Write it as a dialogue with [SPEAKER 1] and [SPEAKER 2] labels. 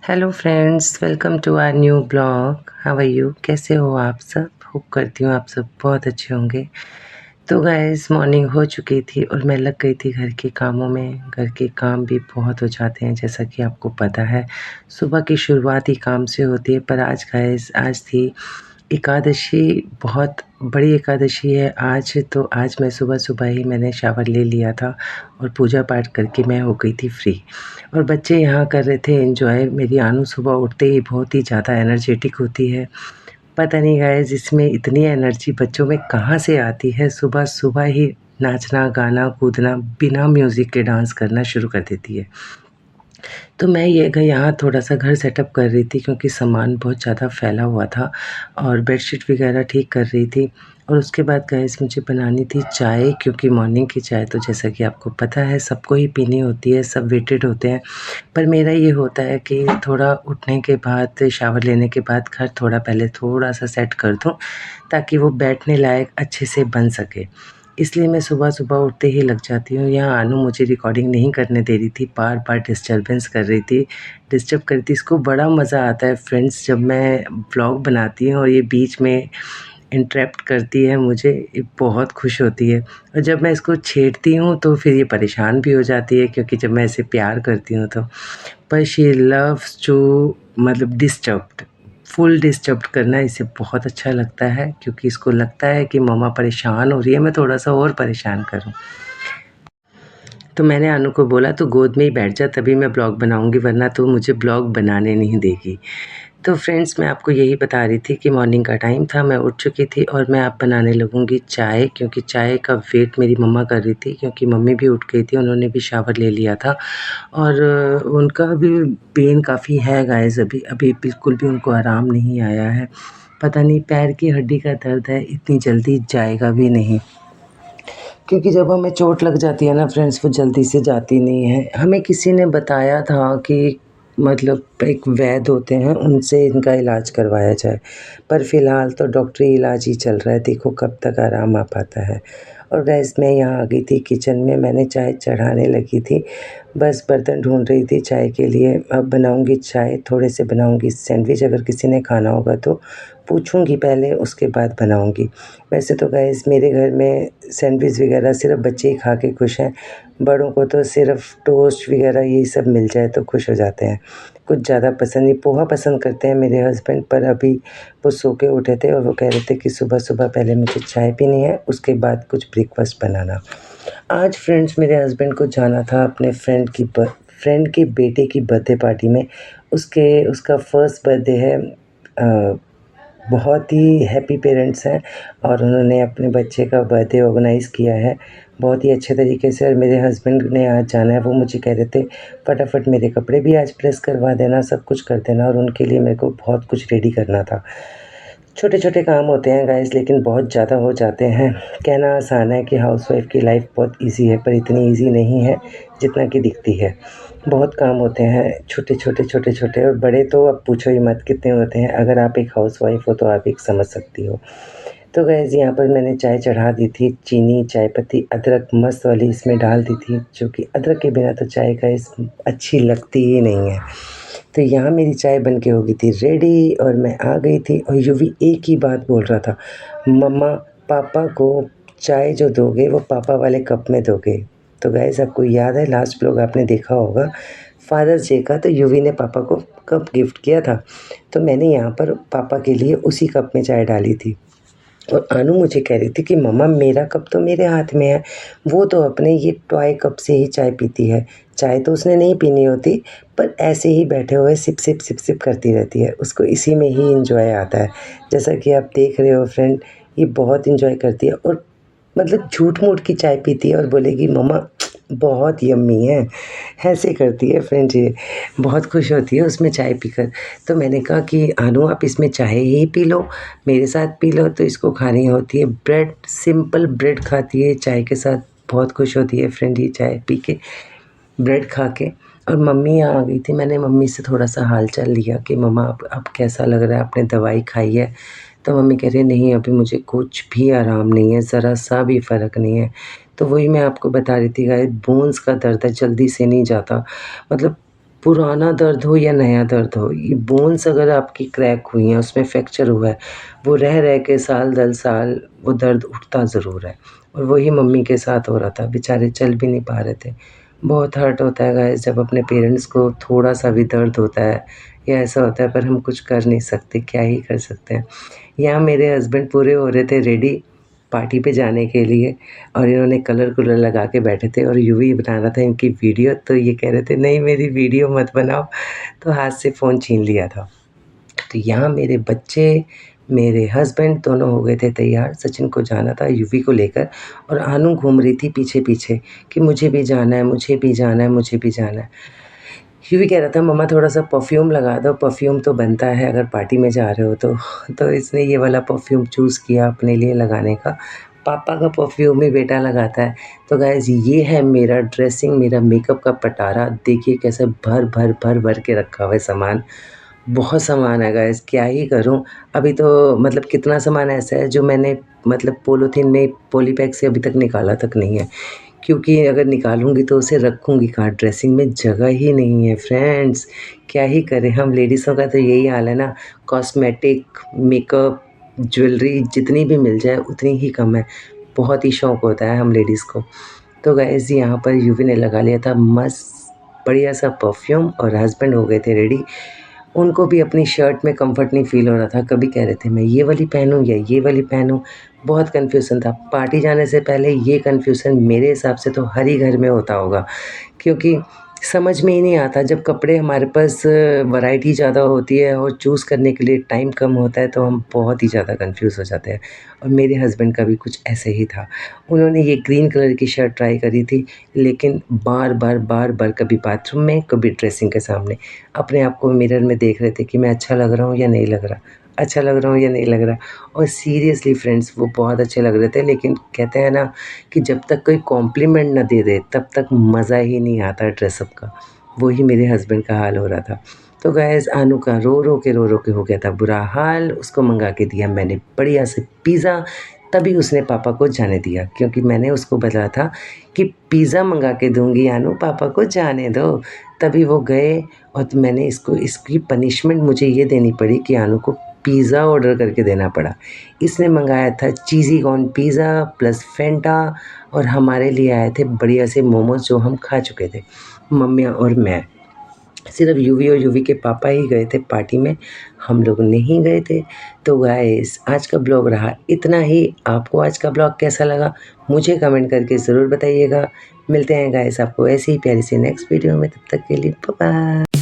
[SPEAKER 1] Hello friends, welcome to our new blog. How are you? कैसे हो आप सब? होप करती हूँ आप सब बहुत अच्छे होंगे। तो गाइस, मॉर्निंग हो चुकी थी और मैं लग गई थी घर के कामों में। घर के काम भी बहुत हो जाते हैं, जैसा कि आपको पता है। सुबह की शुरुआत ही काम से होती है। पर आज गाइस, आज थी एकादशी, बहुत बड़ी एकादशी है आज। तो आज मैं सुबह ही मैंने शावर ले लिया था और पूजा पाठ करके मैं हो गई थी फ्री। और बच्चे यहाँ कर रहे थे एंजॉय। मेरी आनू सुबह उठते ही बहुत ही ज़्यादा एनर्जेटिक होती है। पता नहीं गाइस, इसमें इतनी एनर्जी बच्चों में कहाँ से आती है। सुबह सुबह ही नाचना, गाना, कूदना, बिना म्यूज़िक के डांस करना शुरू कर देती है। तो मैं यहाँ थोड़ा-सा घर सेटअप कर रही थी, क्योंकि सामान बहुत ज़्यादा फैला हुआ था और बेडशीट वगैरह ठीक कर रही थी। और उसके बाद गाइस, मुझे बनानी थी चाय, क्योंकि मॉर्निंग की चाय तो जैसा कि आपको पता है सबको ही पीनी होती है, सब वेटेड होते हैं। पर मेरा ये होता है कि थोड़ा उठने के बाद, शावर लेने के बाद घर थोड़ा पहले थोड़ा-सा सेट कर दूँ, ताकि वो बैठने लायक अच्छे से बन सके। इसलिए मैं सुबह-सुबह उठते ही लग जाती हूँ। यहाँ अनु मुझे रिकॉर्डिंग नहीं करने दे रही थी, बार-बार डिस्टर्बेंस कर रही थी, डिस्टर्ब कर रही थी। इसको बड़ा मज़ा आता है फ्रेंड्स, जब मैं व्लॉग बनाती हूँ और ये बीच में इंटरप्ट करती है मुझे, ये बहुत खुश होती है। और जब मैं इसको छेड़ती हूँ तो फिर ये परेशान भी हो जाती है, क्योंकि जब मैं इसे प्यार करती हूँ तो। पर शी लव्स टू, मतलब डिस्टर्ब्ड, फुल डिस्टर्ब्ड करना इसे बहुत अच्छा लगता है, क्योंकि इसको लगता है कि मम्मा परेशान हो रही है, मैं थोड़ा-सा और परेशान करूँ। तो मैंने अनु को बोला, तू गोद में ही बैठ जा, तभी मैं ब्लॉग बनाऊँगी, वरना तू मुझे ब्लॉग बनाने नहीं देगी। तो फ्रेंड्स, मैं आपको यही बता रही थी कि मॉर्निंग का टाइम था, मैं उठ चुकी थी और मैं अब बनाने लगूँगी चाय, क्योंकि चाय का वेट मेरी मम्मा कर रही थी, क्योंकि मम्मी भी उठ गई थी, उन्होंने भी शावर ले लिया था। और उनका भी पेन काफ़ी है गाइस, अभी अभी बिल्कुल भी उनको आराम नहीं आया है। पता नहीं पैर की हड्डी का दर्द है, इतनी जल्दी जाएगा भी नहीं, क्योंकि जब हमें चोट लग जाती है ना फ्रेंड्स, वो जल्दी से जाती नहीं है। हमें किसी ने बताया था कि मतलब एक वैद्य होते हैं, उनसे इनका इलाज करवाया जाए, पर फ़िलहाल तो डॉक्टरी इलाज ही चल रहा है, देखो कब तक आराम आ पाता है। और गैस, मैं यहाँ आ गई थी किचन में, मैंने चाय चढ़ाने लगी थी, बस बर्तन ढूंढ रही थी चाय के लिए। अब बनाऊंगी चाय, थोड़े से बनाऊंगी सैंडविच, अगर किसी ने खाना होगा तो पूछूंगी पहले, उसके बाद बनाऊंगी। वैसे तो गाइस, मेरे घर में सैंडविच वगैरह सिर्फ बच्चे ही खा के खुश हैं, बड़ों को तो सिर्फ टोस्ट वगैरह यही सब मिल जाए तो खुश हो जाते हैं। कुछ ज़्यादा पसंद नहीं, पोहा पसंद करते हैं मेरे हस्बैंड, पर अभी वो सो के उठे थे और वो कह रहे थे कि सुबह सुबह पहले मुझे चाय पीनी है, उसके बाद कुछ ब्रेकफास्ट बनाना। आज फ्रेंड्स, मेरे हस्बैंड को जाना था अपने फ्रेंड के बेटे की बर्थडे पार्टी में। उसका फर्स्ट बर्थडे है। बहुत ही हैप्पी पेरेंट्स हैं और उन्होंने अपने बच्चे का बर्थडे ऑर्गेनाइज़ किया है बहुत ही अच्छे तरीके से। और मेरे हस्बैंड ने आज जाना है, वो मुझे कह रहे थे फटाफट मेरे कपड़े भी आज प्रेस करवा देना, सब कुछ कर देना, और उनके लिए मेरे को बहुत कुछ रेडी करना था। छोटे छोटे काम होते हैं गाइस, लेकिन बहुत ज़्यादा हो जाते हैं। कहना आसान है कि हाउसवाइफ की लाइफ बहुत इजी है, पर इतनी इजी नहीं है जितना कि दिखती है। बहुत काम होते हैं, छोटे छोटे छोटे छोटे, और बड़े तो अब पूछो ही मत कितने होते हैं। अगर आप एक हाउसवाइफ हो तो आप एक समझ सकती हो। तो गाइस, यहाँ पर मैंने चाय चढ़ा दी थी, चीनी, चाय पत्ती, अदरक मस्त वाली इसमें डाल दी थी, जो कि अदरक के बिना तो चाय गाइस अच्छी लगती ही नहीं है। तो यहाँ मेरी चाय बन के हो गई थी रेडी और मैं आ गई थी, और यूवी एक ही बात बोल रहा था, मम्मा पापा को चाय जो दोगे वो पापा वाले कप में दोगे। तो गाइस, आपको याद है लास्ट ब्लॉग आपने देखा होगा फादर्स डे का, तो यूवी ने पापा को कप गिफ्ट किया था, तो मैंने यहाँ पर पापा के लिए उसी कप में चाय डाली थी। और अनु मुझे कह रही थी कि मम्मा मेरा कप तो मेरे हाथ में है, वो तो अपने ये टॉय कप से ही चाय पीती है। चाय तो उसने नहीं पीनी होती, पर ऐसे ही बैठे हुए सिप सिप सिप सिप करती रहती है, उसको इसी में ही इंजॉय आता है। जैसा कि आप देख रहे हो फ्रेंड, ये बहुत इंजॉय करती है, और मतलब झूठ मूठ की चाय पीती है और बोलेगी मम्मा बहुत यम्मी है, ऐसे करती है फ्रेंड ये। बहुत खुश होती है उसमें चाय पीकर। तो मैंने कहा कि अनु, आप इसमें चाय ही पी लो, मेरे साथ पी लो। तो इसको खानी होती है ब्रेड, सिंपल ब्रेड खाती है चाय के साथ, बहुत खुश होती है फ्रेंड ये चाय पी के, ब्रेड खा के। और मम्मी यहाँ आ गई थी, मैंने मम्मी से थोड़ा सा हाल चाल लिया कि मम्मा अब कैसा लग रहा है, आपने दवाई खाई है? तो मम्मी कह रही है नहीं, अभी मुझे कुछ भी आराम नहीं है, ज़रा सा भी फ़र्क नहीं है। तो वही मैं आपको बता रही थी गाइस, बोन्स का दर्द है, जल्दी से नहीं जाता, मतलब पुराना दर्द हो या नया दर्द हो, ये बोन्स अगर आपकी क्रैक हुई हैं, उसमें फ्रैक्चर हुआ है, वो रह रह के साल दर साल वो दर्द उठता ज़रूर है। और वही मम्मी के साथ हो रहा था, बेचारे चल भी नहीं पा रहे थे। बहुत हर्ट होता है गाइस जब अपने पेरेंट्स को थोड़ा-सा भी दर्द होता है या ऐसा होता है, पर हम कुछ कर नहीं सकते, क्या ही कर सकते हैं। यहाँ मेरे हस्बैंड पूरे हो रहे थे रेडी पार्टी पे जाने के लिए, और इन्होंने कलर-कुलर लगा के बैठे थे और यूवी बना रहा था इनकी वीडियो, तो ये कह रहे थे नहीं मेरी वीडियो मत बनाओ, तो हाथ से फ़ोन छीन लिया था। तो यहाँ मेरे बच्चे, मेरे हस्बैंड दोनों हो गए थे तैयार, सचिन को जाना था यूवी को लेकर, और अनु घूम रही थी पीछे-पीछे कि मुझे भी जाना है, मुझे भी जाना है, मुझे भी जाना है। यूवी कह रहा था मम्मा थोड़ा-सा परफ्यूम लगा दो, परफ्यूम तो बनता है अगर पार्टी में जा रहे हो तो। तो इसने ये वाला परफ्यूम चूज़ किया अपने लिए लगाने का। पापा का परफ्यूम ही बेटा लगाता है। तो गाइज़ ये है मेरा ड्रेसिंग, मेरा मेकअप का पटारा। देखिए कैसे भर के रखा हुआ है सामान। बहुत सामान है गाइज़, क्या ही करूँ। अभी तो मतलब कितना सामान ऐसा है जो मैंने मतलब पॉलीथीन में पॉली बैग से अभी तक निकाला तक नहीं है। क्योंकि अगर निकालूँगी तो उसे रखूँगी कहाँ, ड्रेसिंग में जगह ही नहीं है फ्रेंड्स। क्या ही करें, हम लेडीज़ों का तो यही हाल है ना, कॉस्मेटिक, मेकअप, ज्वेलरी जितनी भी मिल जाए उतनी ही कम है। बहुत ही शौक होता है हम लेडीज़ को। तो गाइज़ यहाँ पर यूवी ने लगा लिया था मस्त बढ़िया सा परफ्यूम, और हस्बैंड हो गए थे रेडी। उनको भी अपनी शर्ट में कंफर्ट नहीं फ़ील हो रहा था, कभी कह रहे थे मैं ये वाली पहनूँ या ये वाली पहनूँ, बहुत कन्फ्यूज़न था। पार्टी जाने से पहले ये कन्फ्यूज़न मेरे हिसाब से तो हर ही घर में होता होगा, क्योंकि समझ में ही नहीं आता जब कपड़े हमारे पास वैरायटी ज़्यादा होती है और चूज़ करने के लिए टाइम कम होता है, तो हम बहुत ही ज़्यादा कन्फ्यूज़ हो जाते हैं। और मेरे हस्बैंड का भी कुछ ऐसे ही था। उन्होंने ये ग्रीन कलर की शर्ट ट्राई करी थी, लेकिन बार-बार कभी बाथरूम में, कभी ड्रेसिंग के सामने अपने आप को मिरर में देख रहे थे कि मैं अच्छा लग रहा हूँ या नहीं लग रहा, अच्छा लग रहा हूँ या नहीं लग रहा। और सीरियसली फ्रेंड्स वो बहुत अच्छे लग रहे थे, लेकिन कहते हैं ना कि जब तक कोई कॉम्प्लीमेंट ना दे दे तब तक मज़ा ही नहीं आता ड्रेसअप का। वही मेरे हस्बैंड का हाल हो रहा था। तो गाइस अनु का रो रो के हो गया था बुरा हाल। उसको मंगा के दिया मैंने बढ़िया से पिज़्ज़ा, तभी उसने पापा को जाने दिया, क्योंकि मैंने उसको बताया था कि पिज़्ज़ा मंगा के दूंगी अनु, पापा को जाने दो। तभी वो गए, और तो मैंने इसकी पनिशमेंट मुझे ये देनी पड़ी कि अनु को पिज़्ज़ा ऑर्डर करके देना पड़ा। इसने मंगाया था चीज़ी कॉर्न पिज़्ज़ा प्लस फेंटा, और हमारे लिए आए थे बढ़िया से मोमोज़ जो हम खा चुके थे, मम्मी और मैं। सिर्फ यूवी और यूवी के पापा ही गए थे पार्टी में, हम लोग नहीं गए थे। तो गाइस आज का ब्लॉग रहा इतना ही। आपको आज का ब्लॉग कैसा लगा मुझे कमेंट करके ज़रूर बताइएगा। मिलते हैं गाइस आपको ऐसी ही प्यारी सी नेक्स्ट वीडियो में, तब तक के लिए बाय बाय।